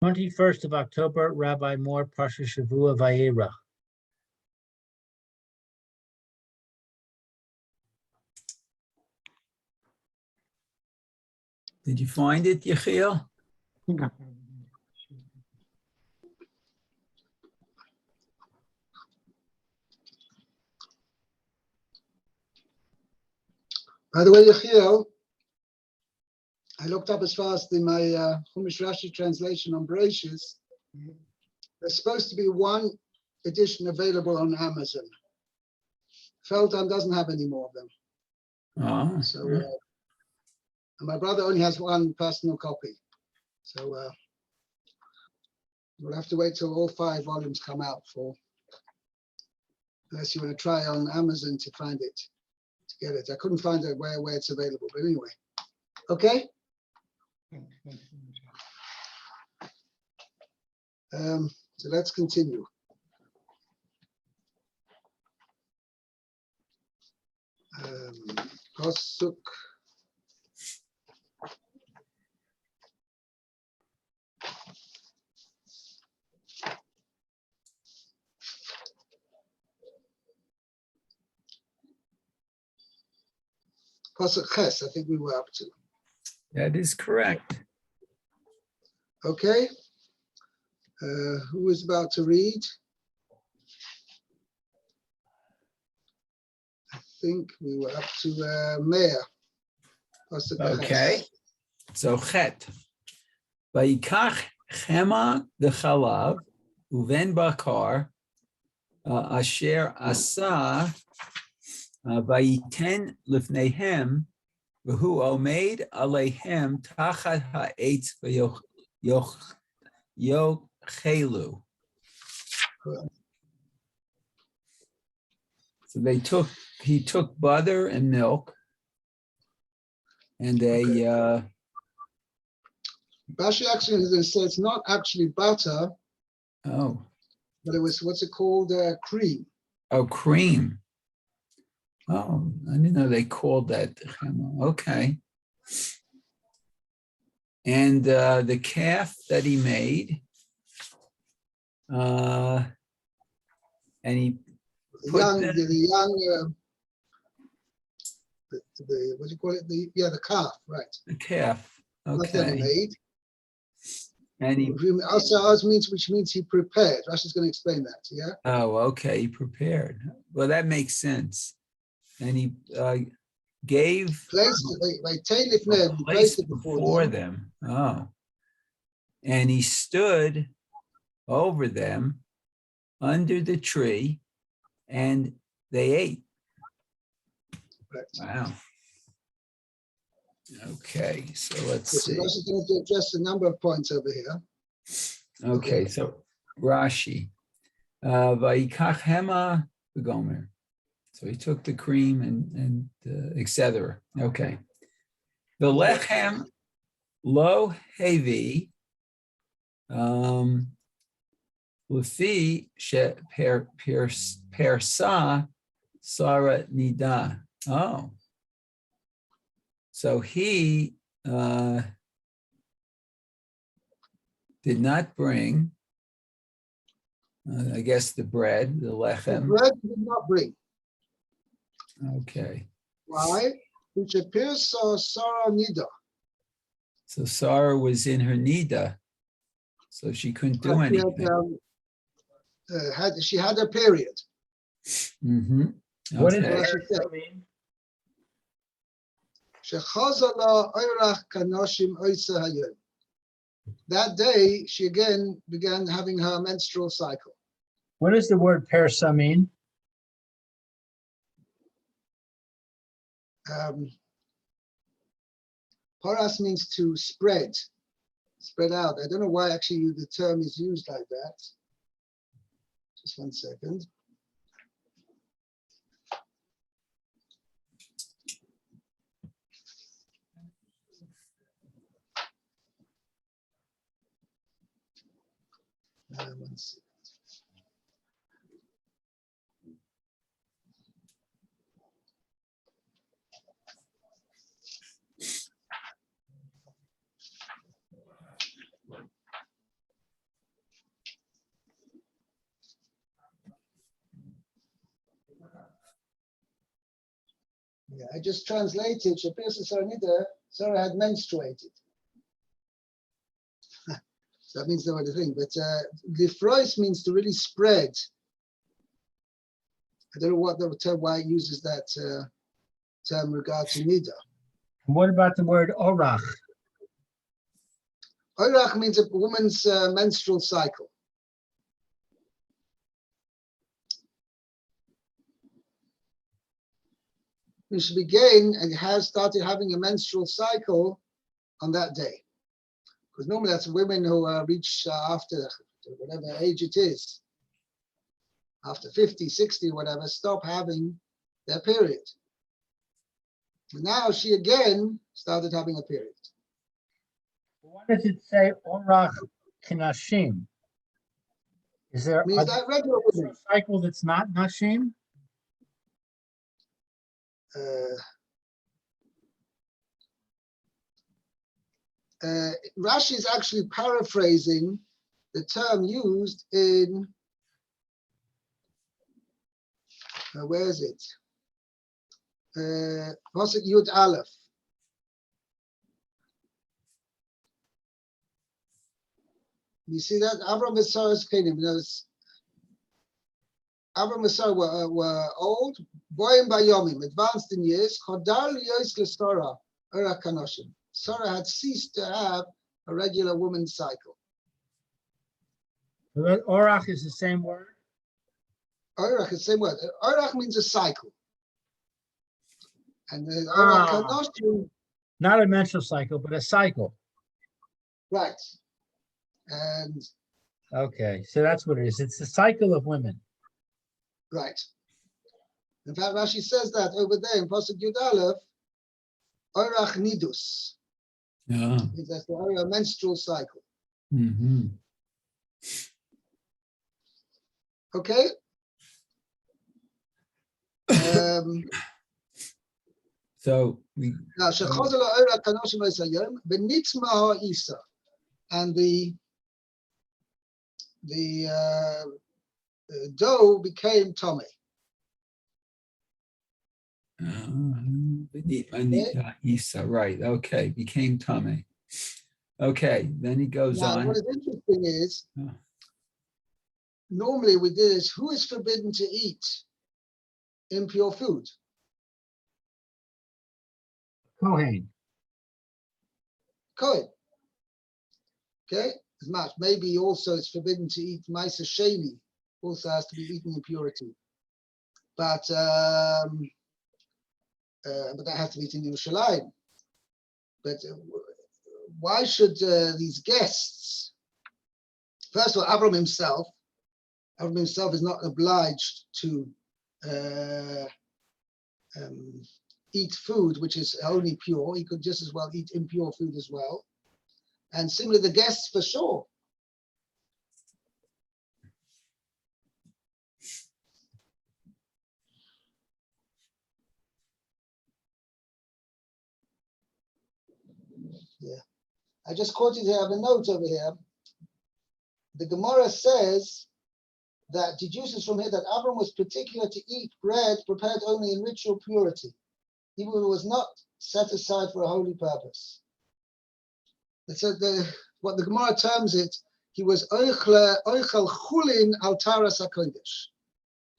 21st of October, Rabbi Moore, Parsha Hashavua Vayera. Did you find it, Yechiel? By the way, Yechiel, I looked up as fast in my Chumash Rashi translation on Bereshis. There's supposed to be one edition available on Amazon. Feldhahn doesn't have any more of them. Oh. So, and my brother only has one personal copy. So we'll have to wait till all 5 volumes come out unless you want to try on Amazon to find it, to get it. I couldn't find it where it's available, but anyway. Okay? So let's continue. Pasuk. Pasuk Ches, I think we were up to. That is correct. Okay. Who is about to read? I think we were up to Meir. Okay. So Chet. Vayikach chema v'chalav uven bakar asher asa vayiten lifnehem v'hu omeid aleihem tachat ha'etz v'yochelu. So he took butter and milk, and they Rashi actually says it's not actually butter, oh, but it was what's it called? Cream. oh, cream. Oh, I didn't know they called that chema. Okay. And the calf that he made, and he put The what do you call it? The calf, right? the calf. Not that he Okay. made. And he Also means, which means he prepared. Rashi's going to explain that. Yeah. oh, okay, he prepared. Well, that makes sense. And he gave Placed a place before them. Oh. And he stood over them under the tree, and they ate. Right. Wow. Okay, so let's see. So Rashi's going to address a number of points over here. Okay, so Rashi. Vayikach hema v'gomer. So he took the cream and etc. Okay. The lechem lo hevi lefi she persa sara nida. Oh. So he did not bring, I guess, the bread, the lechem. The bread he did not bring. Okay. Why? Which appears Sarah Nida. So Sarah was in her nida, so she couldn't do anything. She had a period. Mm-hmm. Okay. What does persa mean? That day, she again began having her menstrual cycle. What does the word persa mean? Paras means to spread out. I don't know why actually the term is used like that. Just 1 second. One second. I just translated. Shapirsa Saranida, Sarah had menstruated. So that means no other thing. But lifrois means to really spread. I don't know what the term, why it uses that term regard to nida. What about the word orach? Oirach means a woman's menstrual cycle. When she began and has started having a menstrual cycle on that day. Because normally that's women who reach after whatever age it is, after 50, 60, whatever, stop having their period. And now she again started having a period. Why does it say orach kinashim? Is there Means that regular a women. cycle that's not nashim? Rashi is actually paraphrasing the term used in, where is it? Pasuk Yud Aleph. You see that? Avram and Sarah's kingdom. Avram and Sarah were old, boyim bayomim, advanced in years. Chodar liyos l'Sarah, Orach kanoshim. Sarah had ceased to have a regular woman's cycle. So that orach is the same word? Orach is the same word. Orach means a cycle. And Orach kanoshim, Not a menstrual cycle, but a cycle. right. And Okay, so that's what it is. It's the cycle of women. right. In fact, Rashi says that over there in Pasuk Yud Aleph, Orach nidus. Yeah. That's the menstrual cycle. Mm-hmm. Okay? So we Now, Shechozel Orach kanoshim esayom, b'nitzma ha'isa. And the dough became tummy. Isa, right? Okay, became tummy. Okay, then he goes Now, on. what is interesting is, Oh. normally we do is, who is forbidden to eat impure food? Kohen. Kohen. Okay? As much. Maybe also it's forbidden to eat Maisa Sheni, also has to be eaten in purity. But that has to be eaten in Yerushalayim. But why should these guests, first of all, Avram himself is not obliged to eat food which is only pure. He could just as well eat impure food as well. And similarly, the guests for sure. Yeah. I just quoted here, I have a note over here. The Gemara says that deduces from here that Avram was particular to eat bread prepared only in ritual purity, even if it was not set aside for a holy purpose. So what the Gemara terms it, he was oichel chulin al taras hakodesh.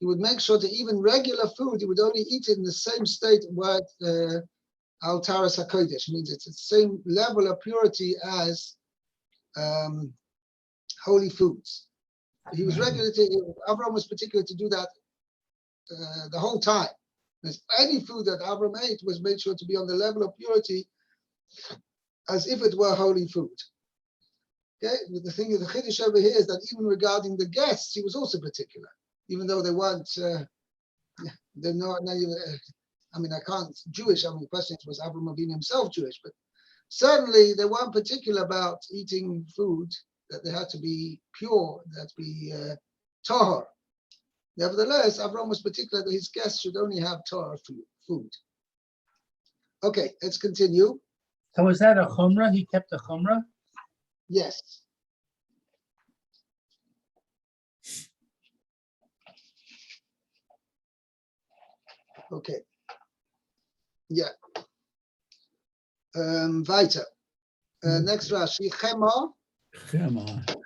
He would make sure that even regular food, he would only eat it in the same state where al taras hakodesh means it's the same level of purity as holy foods. He was regular to, Avram was particular to do that the whole time. Because any food that Avram ate was made sure to be on the level of purity as if it were holy food. Okay, but the thing is, the Chiddush over here is that even regarding the guests, he was also particular, even though they weren't, they're not, I mean, I can't, Jewish, I mean, the question is, was Avram Avinu himself Jewish? But certainly they weren't particular about eating food, that they had to be pure, that to be tahor. Nevertheless, Avram was particular that his guests should only have tahor food. Okay, let's continue. So is that a chumrah? He kept a chumrah? Yes. Okay. Yeah. Weiter. Next Rashi, Chema. Chema.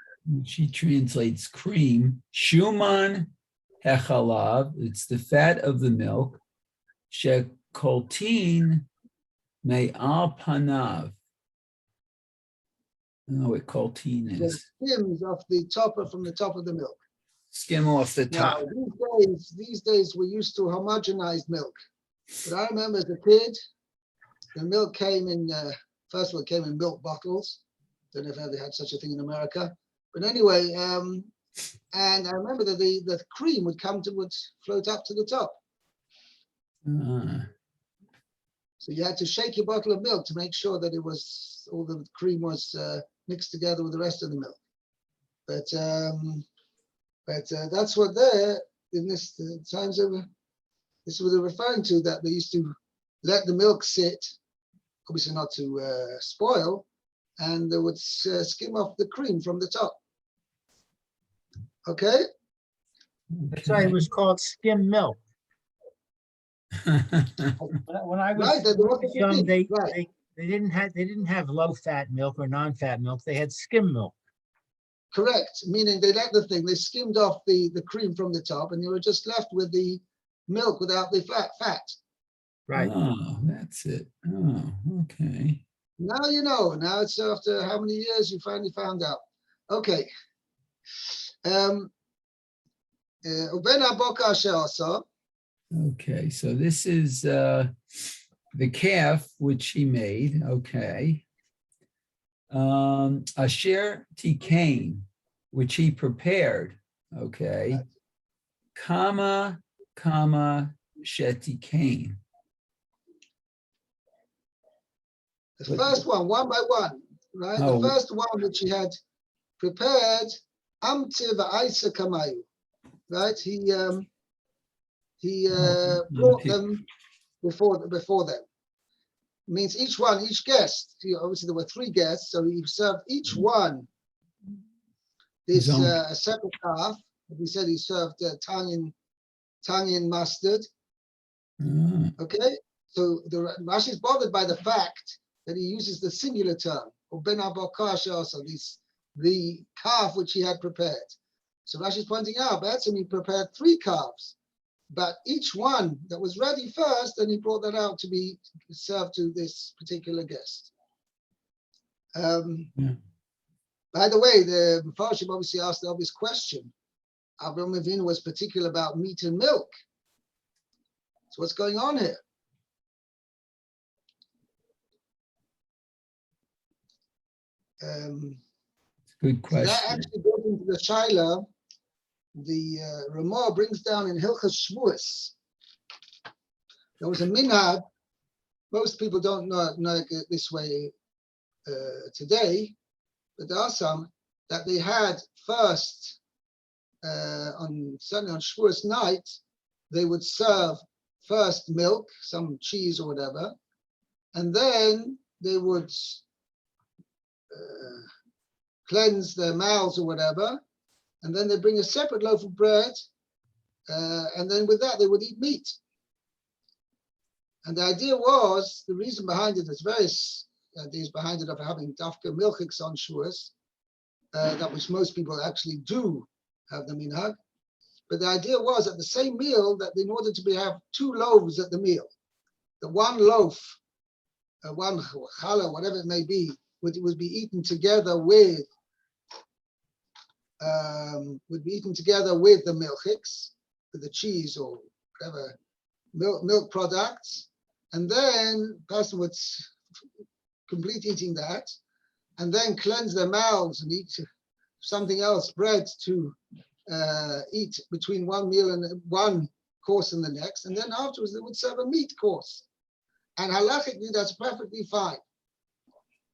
She translates cream. Shuman hechalav. It's the fat of the milk. Shekoltin me'al panav. I don't know what coltine The is. skims of the topper from the top of the milk. Skim off the Now, top. these days we used to homogenize milk. But I remember as a kid, the milk came in, first of all, it came in milk bottles. Don't know if they had such a thing in America. But anyway, and I remember that the cream would float up to the top. Ah, So you had to shake your bottle of milk to make sure that all the cream was mixed together with the rest of the milk. But that's what they're in this times of this is what they're referring to, that they used to let the milk sit, obviously not to spoil, and they would skim off the cream from the top. Okay. That's why it was called skim milk. okay. When I Right, that was the young, thing, right. they didn't have low fat milk or non-fat milk. They had skim milk. Correct, meaning they let the thing, they skimmed off the cream from the top, and you were just left with the milk without the fat. Right. Oh, that's it. Oh, okay. Now you know. Now it's after how many years you finally found out. Okay. Okay, so this is the calf which he made. Okay. Asher Tikain, which he prepared. Okay. Kama Shetikain. The first one by one, right? Oh. The first one which he had prepared, Amtiv Isa Kamayu, right? He brought them before them. Means each guest. Obviously there were 3 guests, so he served each one this a separate calf. We said he served tongue in mustard. Okay, so the Rashi is bothered by the fact that he uses the singular term, or ben abakash also, the calf which he had prepared. So Rashi is pointing out, Batson, he prepared 3 calves, but each one that was ready first, and he brought that out to be served to this particular guest. By the way, the Parsha obviously asked the obvious question. Avraham Avinu was particular about meat and milk. So what's going on here? Good question. So that actually goes into the Shaila. The Ramah brings down in Hilchas Shavuos. There was a minhag. Most people don't know it this way today, but there are some that they had first certainly on Shavuos night, they would serve first milk, some cheese or whatever, and then they would cleanse their mouths or whatever, and then they bring a separate loaf of bread, and then with that they would eat meat. And the idea was, the reason behind it, there's various ideas behind it of having dafka milchiks on Shavuos, that which most people actually do have the minhag. But the idea was at the same meal that in order to have 2 loaves at the meal, the one loaf, one challah, whatever it may be, would be eaten together with the milchiks, with the cheese or whatever milk products, and then the person would complete eating that, and then cleanse their mouths and eat something else, bread to eat between one meal and one course and the next, and then afterwards they would serve a meat course. And halachically, that's perfectly fine.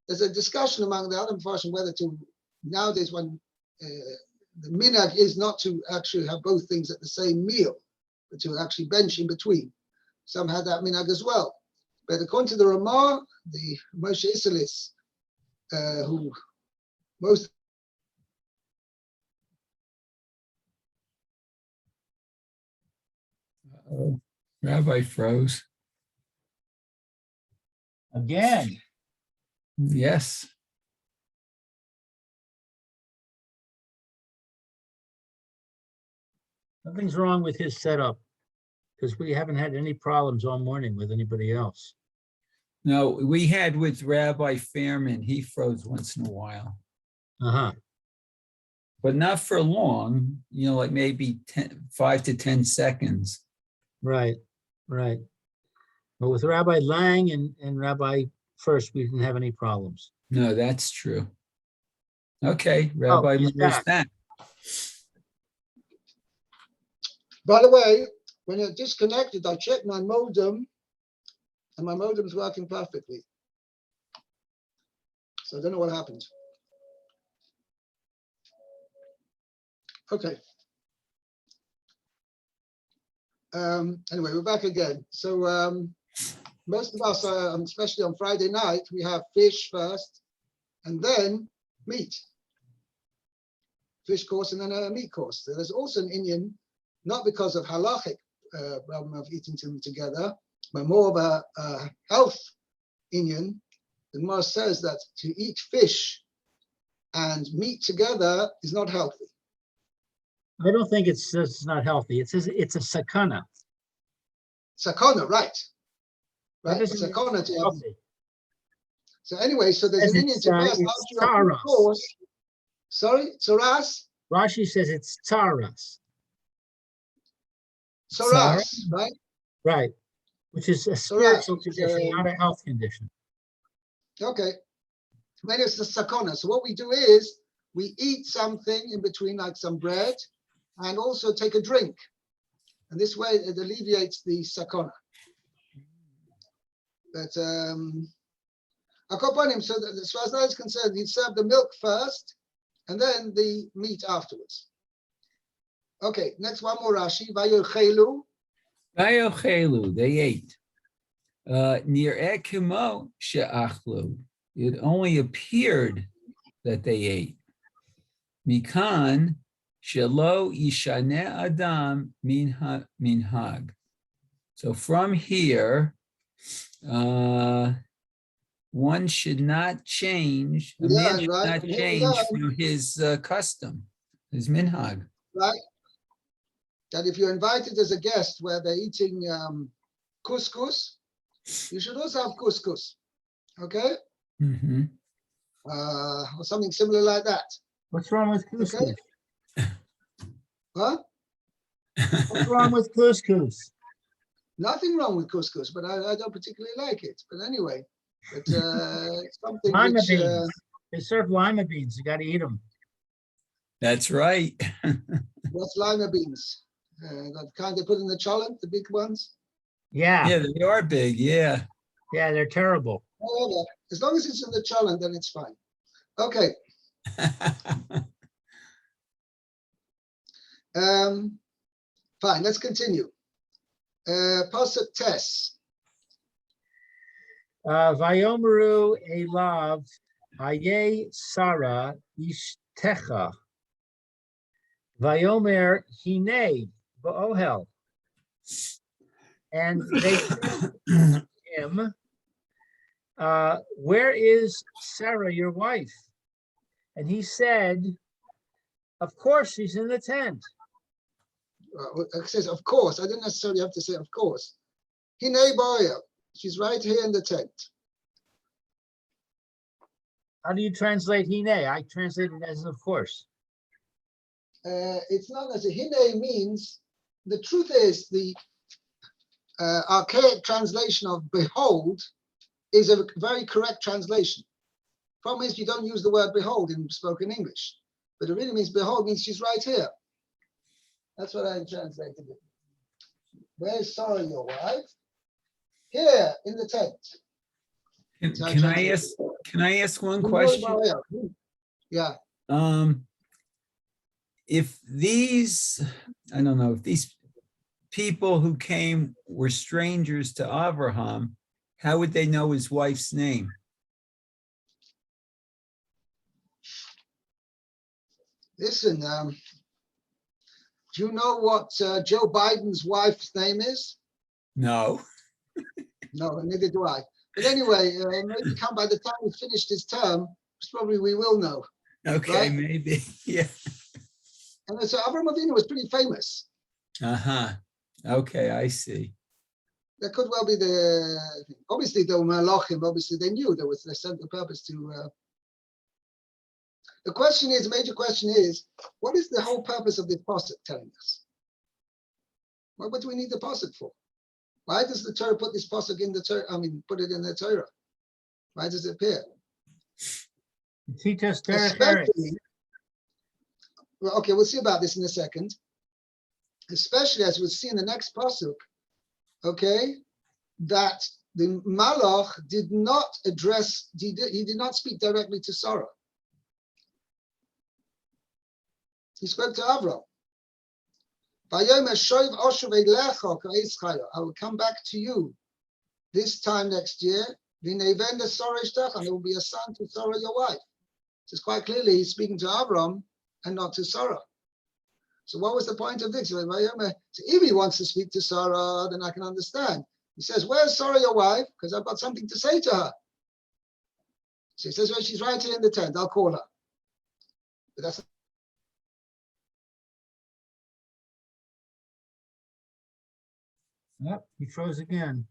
There's a discussion among the other Mepharshim whether to, nowadays when the minhag is not to actually have both things at the same meal, but to actually bench in between. Some had that minhag as well. But according to the Ramah, the Moshe Isilis, who most Rabbi froze. Again, Yes. nothing's wrong with his setup because we haven't had any problems all morning with anybody else. No, we had with Rabbi Fairman, he froze once in a while, Uh-huh. but not for long, like maybe 5 to 10 seconds. Right, right. But with Rabbi Lang and Rabbi First, we didn't have any problems. No, that's true. Okay, Rabbi he's Meir's back. By the way, when you're disconnected, I checked my modem and my modem's working perfectly. So I don't know what happened. Okay. Anyway, we're back again. So most of us, especially on Friday night, we have fish first and then meat. Fish course and then a meat course. So there's also an Indian, not because of halachic problem of eating them together, but more of a health Indian. The Gemara says that to eat fish and meat together is not healthy. I don't think it's not healthy. It says it's a sakana. Sakana, right? That Right. doesn't mean Sakana it's to have. healthy. So anyway, so there's Says an Indian it's, to first it's after your taras. course. Sorry, Saras? Rashi says it's taras. Saras, right? Right. Which is a Saras, spiritual condition, not a health condition. okay. Then it's the sakana. So what we do is we eat something in between, like some bread, and also take a drink. And this way it alleviates the sakana. But Akopanim, so that as far as that is concerned, he'd serve the milk first and then the meat afterwards. Okay, next one more Rashi. Vayochelu. Vayochelu, they ate. Nir'eh kimo she'achlu. It only appeared that they ate. Mikan shelo yishaneh adam minhag. So from here, one should not change, a man should not change from his custom, his minhag. Right? That if you're invited as a guest where they're eating couscous, you should also have couscous. Okay? Mm-hmm. Or something similar like that. What's wrong with couscous? Okay? Huh? What's wrong with couscous? Nothing wrong with couscous, but I don't particularly like it. But anyway, it's something Lima which... beans. They serve lima beans. You got to eat them. That's right. What's lima beans? That kind they put in the cholent, the big ones? Yeah. Yeah, they are big, yeah. Yeah, they're terrible. However, as long as it's in the cholent, then it's fine. Okay. Fine, let's continue. Pasuk Tes. Vayomeru elav haye Sarah ishtecha. Vayomer hine ba'ohel. And they said to him, where is Sarah, your wife? And he said, of course, she's in the tent. It says, of course. I didn't necessarily have to say, of course. Hine ba'ohel. She's right here in the tent. How do you translate hine? I translate it as of course. It's not as a hine means, the truth is the archaic translation of behold is a very correct translation. Problem is you don't use the word behold in spoken English, but it really means behold means she's right here. That's what I translated it. Where's Sarah, your wife? Here in the tent. Can I ask one question? Yeah. If these, I don't know, if these people who came were strangers to Abraham, how would they know his wife's name? Listen, do you know what Joe Biden's wife's name is? No. No, neither do I. But anyway, maybe come by the time we finished his term, probably we will know. Okay, Right. maybe, yeah. And so Avraham Avinu was pretty famous. Uh-huh. Okay, I see. That could well be obviously the Malachim, obviously they knew there was a central purpose to. The question is, major question is, what is the whole purpose of this pasuk telling us? What do we need the pasuk for? Why does the Torah put this pasuk in the Torah? I mean, put it in the Torah. Why does it appear? Teach us derech eretz. Especially, well, okay, we'll see about this in a second. Especially as we'll see in the next pasuk, okay, that the Malach did not address, he did not speak directly to Sarah. He spoke to Avram. I will come back to you this time next year, and there will be a son to Sarah, your wife. So it's quite clearly he's speaking to Avram and not to Sarah. So what was the point of this? So if he wants to speak to Sarah, then I can understand. He says, where's Sarah, your wife? Because I've got something to say to her. So he says, well, she's right here in the tent. I'll call her. But that's Yep, he froze again.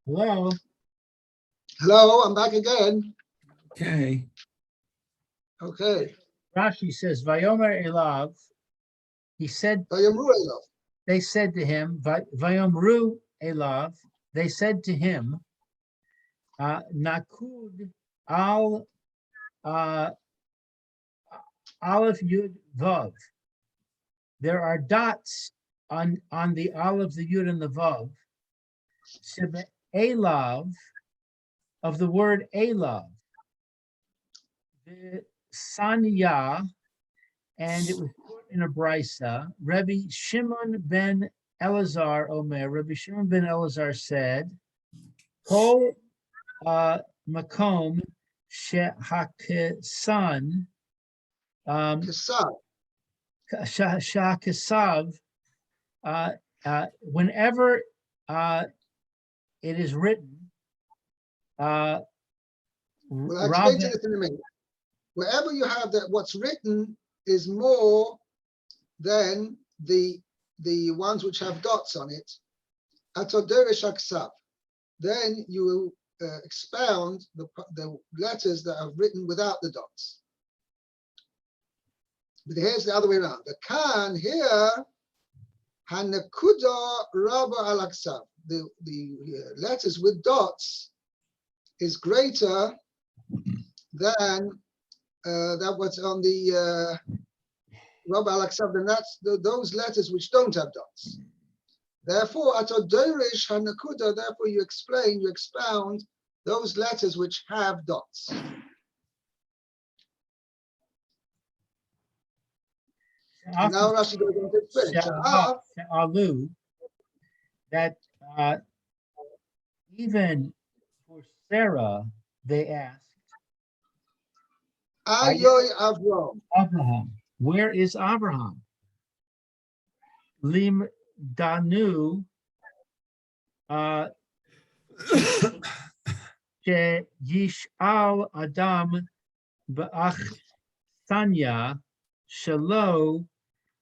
Hello? hello, I'm back again. Okay. Okay. Rashi says, Vayomer Elav, he said, Vayamru Elav. they said to him, Vayomru Elav, they said to him, Nakud al Aleph Yud Vav. There are dots on the Aleph, the Yud, and the Vav. Shebe Elav, of the word Elav. The Sanya, and it was put in a brisa. Rabbi Shimon ben Elazar Omer. Rabbi Shimon ben Elazar said, Kol makom shehakesan shakesav. Whenever it is written, Well, I'll explain to this in a minute. Wherever you have that, what's written is more than the ones which have dots on it. Atoderish aksav. Then you expound the letters that are written without the dots. But here's the other way around. The kan here, hanakuda rabba al aksav. The letters with dots is greater than that what's on the Rabba al-Aksav, and that's those letters which don't have dots. Therefore, atoderish hanakuda, therefore you expound those letters which have dots. And now Rashi goes on to explain. She'alu, that even for Sarah, they asked, Ayoy Avram. Abraham, where is Abraham? Lim Danu She Yish'al Adam Ba'ach Sanya Shalo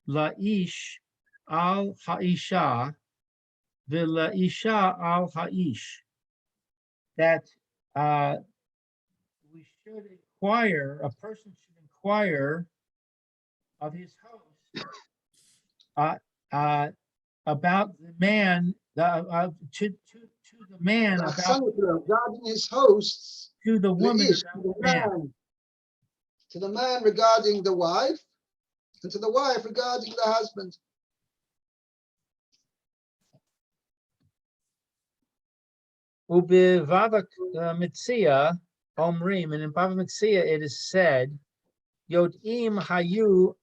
La'ish al Ha'isha V'La'isha al Ha'ish. That we should inquire, a person should inquire of his host about the man, to the man about regarding his hosts, to the woman to the man regarding the wife, and to the wife regarding the husband. Ubivava Mitzia Omrim, and in Bava Mitzia it is said, Yodim Hayu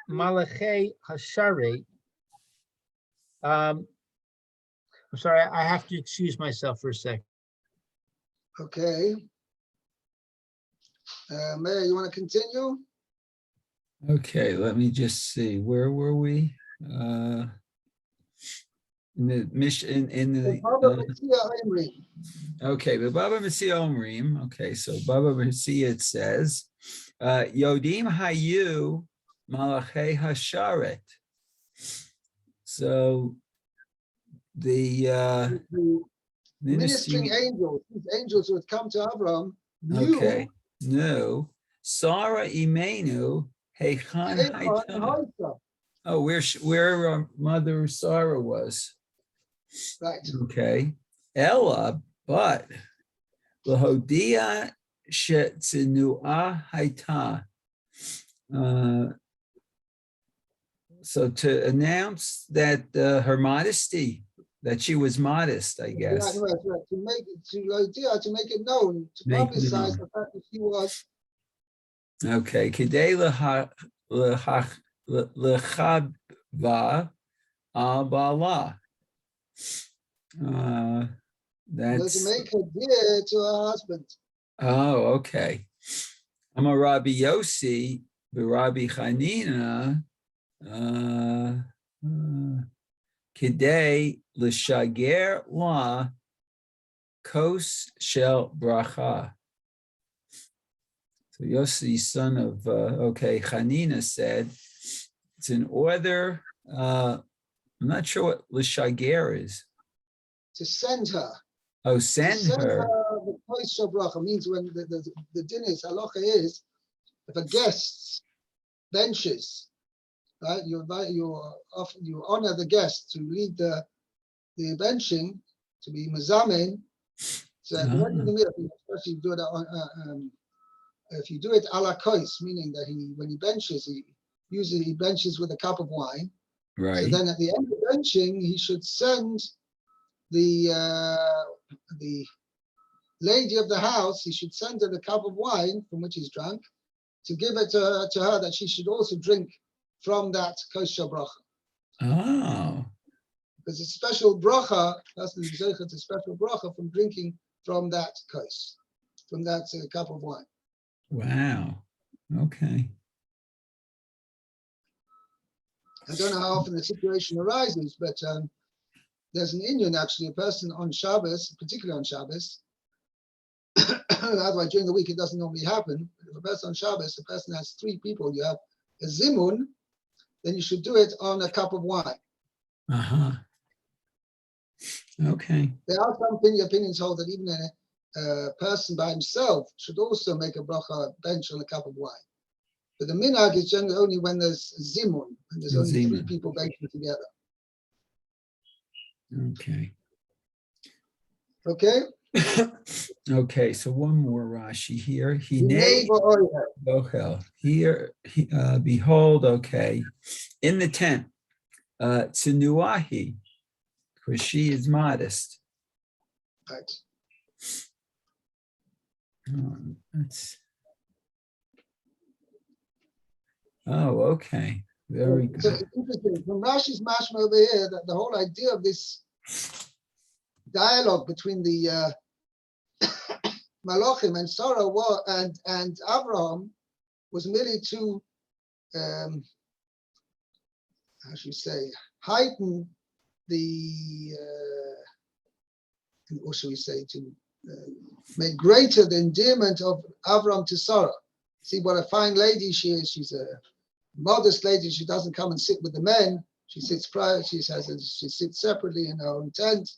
Malachei Hashari. I'm sorry, I have to excuse myself for a second. Okay. Mayor, you want to continue? Okay, let me just see. Where were we? In the mission in the okay, the Baba Metzia Omrim. Okay, so Baba Metzia it says, Yodim Hayu Malachei Hasharet. So the ministering angels, these angels who had come to Abraham, knew okay, no. Sarah Imenu Heichan Haita. Oh, where our mother Sarah was. Right. Okay. Ella, but Lahodia Shetzinua Haita. So to announce that her modesty, that she was modest, I guess. Right. To make it known, to publicize the fact that she was. Okay. Kidei lechabva abala. That's To make her dear to her husband. Oh, okay. I'm a Rabbi Yossi, the Rabbi Chanina, Kidei l'shager la kos shel bracha. So Yossi, son of Chanina, said it's in order. I'm not sure what l'shager is. To send her. Oh, send her. The kos shel bracha means when the din is halacha is if a guest benches, right? You honor the guest to lead the benching, to be mazamen. So at the end of the meal, especially do it if you do it a la kos, meaning that when he benches, he benches with a cup of wine. Right. So then at the end of benching, he should send the lady of the house, he should send her the cup of wine from which he's drunk, to give it to her that she should also drink from that kos shel bracha. Oh. Because it's a special bracha, that's the Zaycha, it's a special bracha from drinking from that kos, from that cup of wine. Wow. Okay. I don't know how often the situation arises, but there's an Indian, actually, a person on Shabbos, particularly on Shabbos. Otherwise, during the week, it doesn't normally happen. If a person on Shabbos, a person has 3 people, you have a zimun, then you should do it on a cup of wine. Uh-huh. Okay. There are some opinions hold that even a person by himself should also make a bracha bench on a cup of wine. But the minhag is generally only when there's zimun, and there's only 3 people benching together. Okay. Okay? Okay, so one more Rashi here. Here, behold, okay, in the tent, Tsunuahi, because she is modest. Right. Okay. Very good. So it's interesting. From Rashi's mashma over here, that the whole idea of this dialogue between the Malachim and Sarah and Abraham was merely to, how should you say, heighten the, or should we say, to make greater the endearment of Abraham to Sarah. See what a fine lady she is. She's a modest lady. She doesn't come and sit with the men. She sits private. She sits separately in her own tent.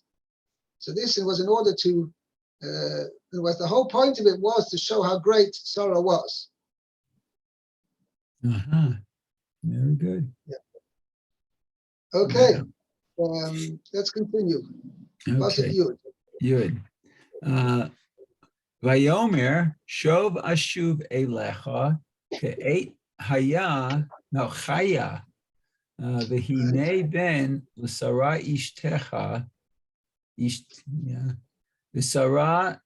So this was in order to. The whole point of it was to show how great Sarah was. Uh-huh. Very good. Yeah. Okay. Yeah. Let's continue. Okay. Yud. Vayomer shov ashuv elecha ke'et haya chaya v'hinei ben l'sara ishtecha V'sara,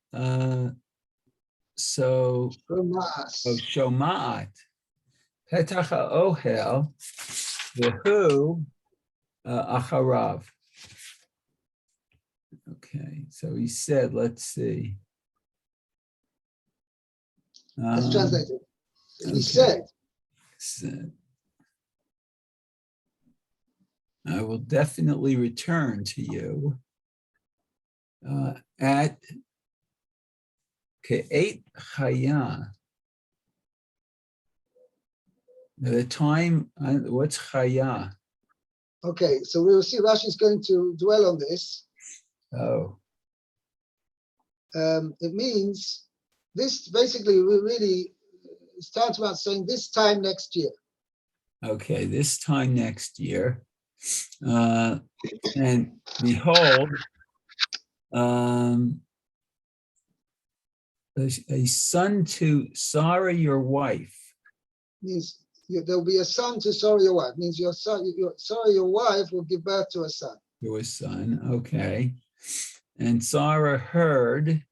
so Shomas. Shoma'at. Petach ha'ohel, v'hu acharav. Okay, so he said, let's see. Let's translate it. He okay. said, I will definitely return to you at Ke'et Chaya. The time, what's Chaya? okay, so we will see Rashi is going to dwell on this. Oh, It means this basically we really starts about saying this time next year. okay, this time next year. And behold, a son to Sarah, your wife. Means there'll be a son to Sarah your wife. Means your son, Sarah your wife will give birth to a son. To a son, okay. And Sarah heard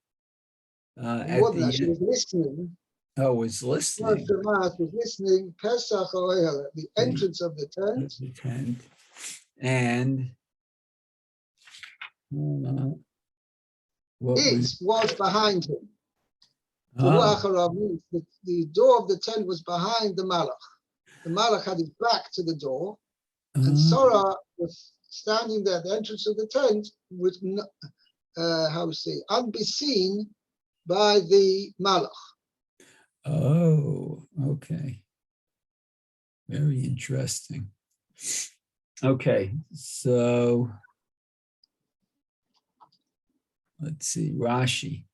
More than that, she was listening. Oh, was listening. Was listening. Pesach Ohel, at the entrance of the tent. The tent. And what was behind him. Oh. The door of the tent was behind the Malach. The Malach had his back to the door, and Sarah was standing there at the entrance of the tent with, unbeseen by the Malach. Oh, okay. Very interesting. Okay, so let's see, Rashi.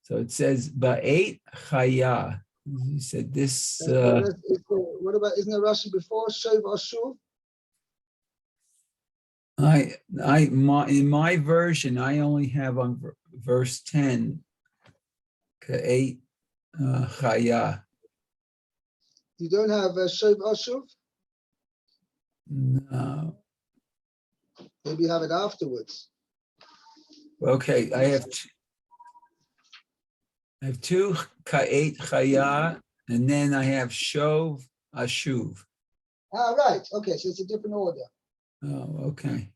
So it says, Ba'et Chaya. He said this. What about, isn't there Rashi before? Shov Ashuv? In my version, I only have on verse 10, Ka'et Chaya. You don't have Shov Ashuv? No. Maybe you have it afterwards. Okay, I have two Ka'et Chaya, and then I have Shov Ashuv. Ah, right. Okay, so it's a different order. Oh, okay.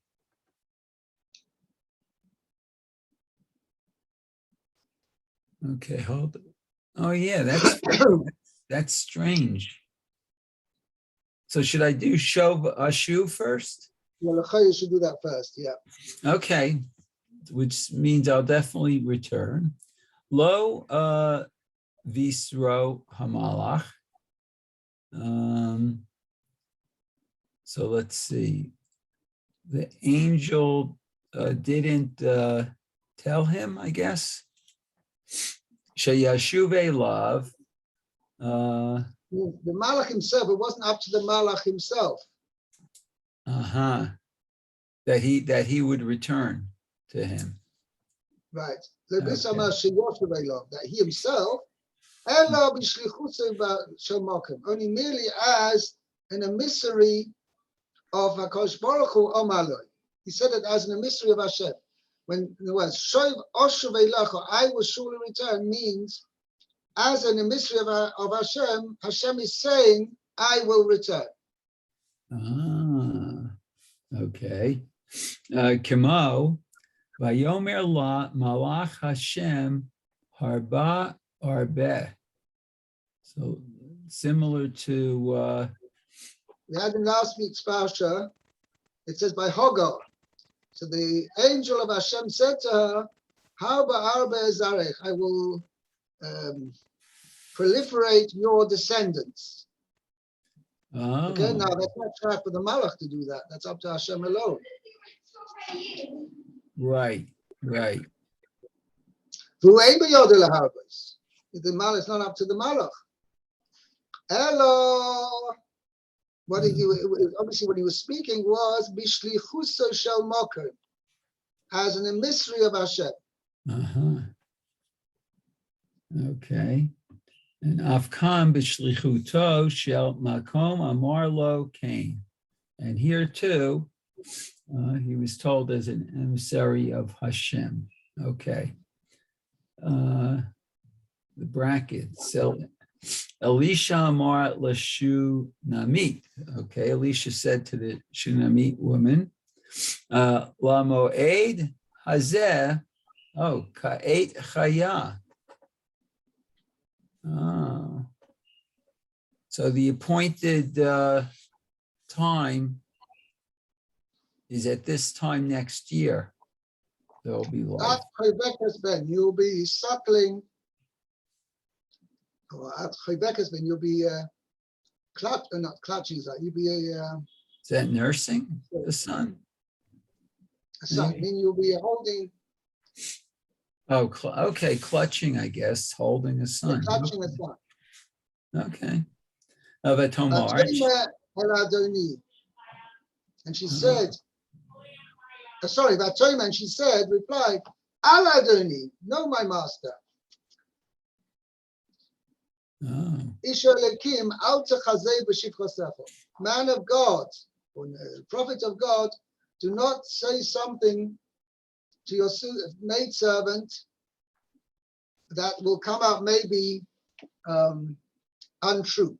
Okay, hold it. Oh, yeah, that's strange. So should I do Shov Ashuv first? Well, you should do that first, yeah. Okay, which means I'll definitely return. Lo Visro Hamalach. So let's see. The angel didn't tell him, I guess. Sheyashuv Elav. The Malach himself, it wasn't up to the Malach himself. That he would return to him. Right. Okay. That he himself, only merely as an emissary of HaKadosh Baruch Hu Omaloi. He said it as an emissary of Hashem. When the words Shov Oshuv Eilecha, I will surely return, means as an emissary of Hashem, Hashem is saying, I will return. Okay. Kemo, Vayomer La Malach Hashem Harba Arbe. So similar to we had in last week's Parsha, it says by Hagar. So the angel of Hashem said to her, Harba Arbe Zarech, I will proliferate your descendants. Okay, now that's not fair for the Malach to do that. That's up to Hashem alone. Right. The Malach is not up to the Malach. Hello. What did you? Obviously, what he was speaking was bishlichuso shel moker, as an emissary of Hashem. Okay. And Afkan b'shlichuto shel makom amar lo kain. And here too, he was told as an emissary of Hashem. Okay. the brackets. So Elisha Amar Lashu Namit. Okay, Elisha said to the Shunamite woman, La Moed Hazeh, Ka'et Chaya. Oh. So the appointed time is at this time next year. There'll be life. At Rebecca's ben, you'll be suckling. Or at Rebecca's ben, you'll be not clutching, you'll be Is that nursing the son? a son. I mean, you'll be holding. Oh, okay, clutching, I guess, holding a son. Clutching a son. Okay. Vatomar. Vatoma el Adoni. And she said, Vatoma, and she said, replied, Al Adoni, no, my master. Isha Lekim, man of God, or prophet of God, do not say something to your maidservant that will come out maybe untrue.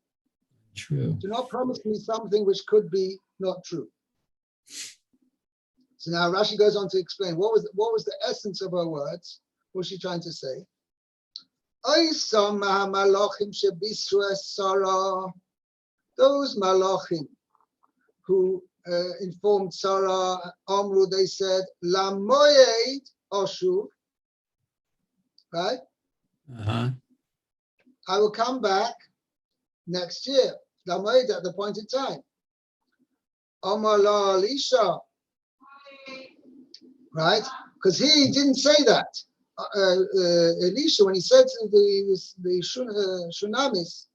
True. Do not promise me something which could be not true. So now Rashi goes on to explain what was the essence of her words. What was she trying to say? Those malachim who informed Sarah, Amru, they said, La moed oshuv, right? Uh-huh. I will come back next year. La moed at the appointed time. Amar la Elisha, right? Because he didn't say that. Elisha, when he said to the Shunamis,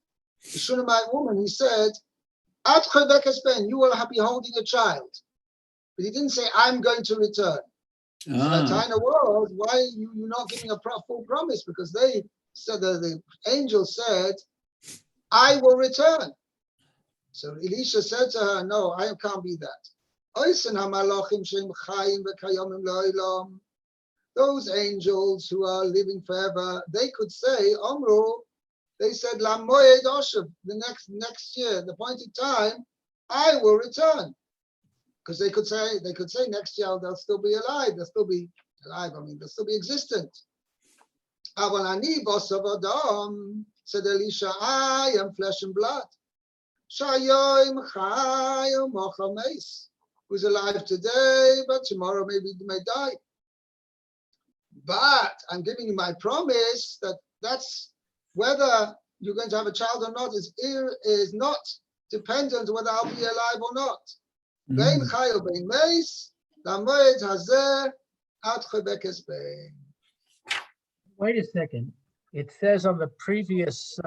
the Shunammite woman, he said, At Rebecca's ben, you will be holding a child. But he didn't say, I'm going to return. So that kind of world, why are you not giving a full promise? Because they said that the angel said, I will return. So Elisha said to her, no, I can't be that. Those angels who are living forever, they could say, Omru, they said, La moed oshev, the next year, the appointed time, I will return. Because they could say next year they'll still be alive, they'll still be existent. Aval ani basav adam, said Elisha, I am flesh and blood. Shayoim chayim mochameis, who's alive today, but tomorrow maybe may die. But I'm giving you my promise that's whether you're going to have a child or not is not dependent whether I'll be alive or not. Bein chayil bein meis, lamoed hazeh at Rebecca's bein. Wait a second. It says on the previous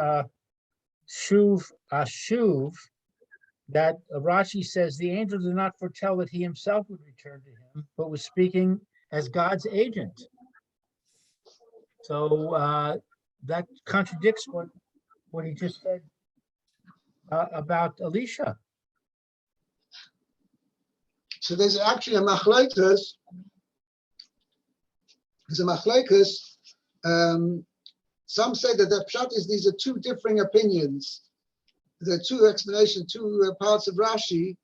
shuv ashuv that Rashi says the angel did not foretell that he himself would return to him, but was speaking as God's agent. So that contradicts what he just said about Elisha. So there's actually a machlokes. There's a machlokes. Some say that the pshat is these are two differing opinions. The two explanations, two parts of Rashi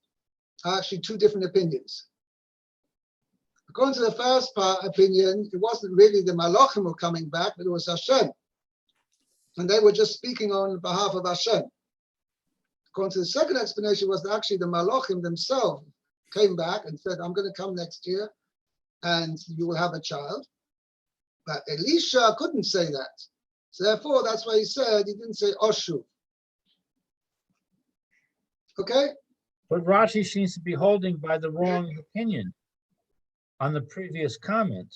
are actually two different opinions. According to the first opinion, it wasn't really the Malachim who were coming back, but it was Hashem. And they were just speaking on behalf of Hashem. According to the second explanation, was that actually the Malachim themselves came back and said, I'm going to come next year and you will have a child. But Elisha couldn't say that. So therefore, that's why he said, he didn't say Oshu. Okay? But Rashi seems to be holding by the wrong opinion on the previous comment.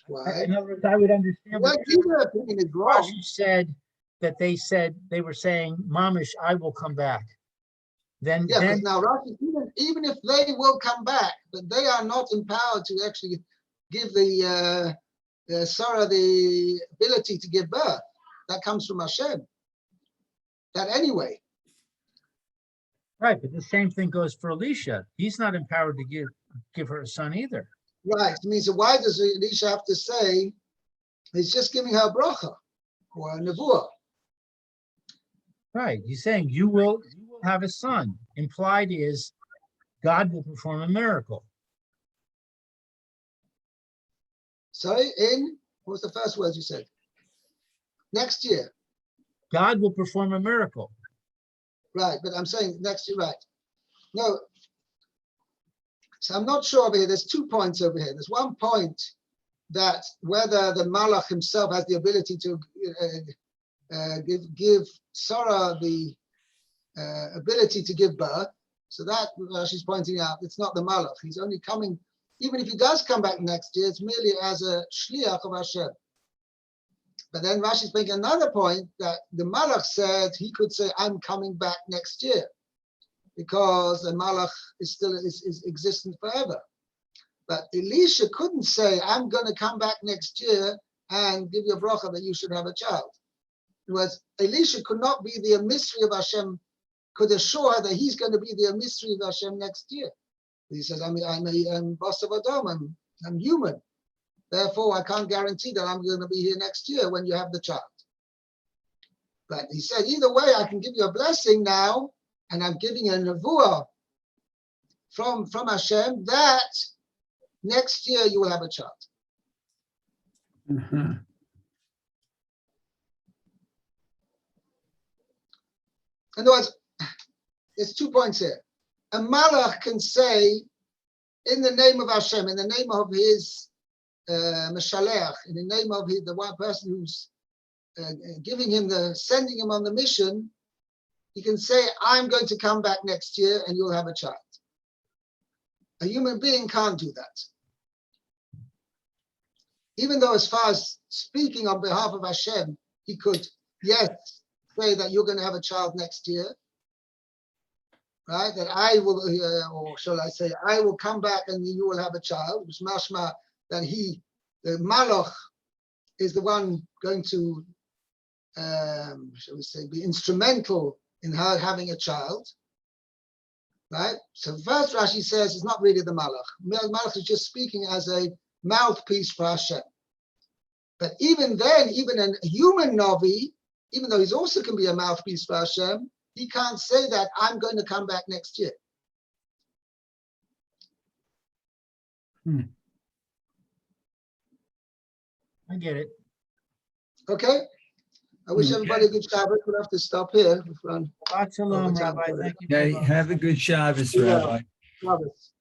Why? In other words, I would understand. Well, either opinion is wrong. Rashi said that they were saying, Mamish, I will come back. Then Now Rashi, even if they will come back, but they are not empowered to actually give the Sarah the ability to give birth. That comes from Hashem. That anyway. Right, but the same thing goes for Elisha. He's not empowered to give her a son either. Right. I mean, so why does Elisha have to say He's just giving her a bracha or a nevuah. Right. He's saying you will have a son. Implied is God will perform a miracle. Sorry, what was the first word you said? Next year. God will perform a miracle. Right, but I'm saying next year, right. No. So I'm not sure over here. There's 2 points over here. There's one point that whether the Malach himself has the ability to give Sarah the ability to give birth. So that she's pointing out, it's not the Malach. He's only coming, even if he does come back next year, it's merely as a shliach of Hashem. But then Rashi's making another point that the Malach said he could say, I'm coming back next year, because the Malach is still is existent forever. But Elisha couldn't say, I'm going to come back next year and give you a bracha that you should have a child. In other words, Elisha could not be the emissary of Hashem, could assure her that he's going to be the emissary of Hashem next year. He says, I'm boss of Adam, I'm human. Therefore, I can't guarantee that I'm going to be here next year when you have the child. But he said, either way, I can give you a blessing now, and I'm giving a nevuah from Hashem that next year you will have a child. Uh-huh. In other words, there's 2 points here. A malach can say, in the name of Hashem, in the name of his Meshaleach, in the name of the one person who's sending him on the mission, he can say, I'm going to come back next year and you'll have a child. A human being can't do that. Even though as far as speaking on behalf of Hashem, he could, yes, say that you're going to have a child next year, right? That I will, or shall I say, I will come back and you will have a child, which mashma that the malach is the one going to, shall we say, be instrumental in her having a child, right? So first Rashi says it's not really the malach. Malach is just speaking as a mouthpiece for Hashem. But even then, even a human Navi, even though he's also can be a mouthpiece for Hashem, he can't say that I'm going to come back next year. I get it. Okay? I wish everybody a good Shabbat. We'll have to stop here. Shabbat shalom, Rabbi. Thank you. Okay, have a good Shabbos, Yeah. Rabbi. Shabbos.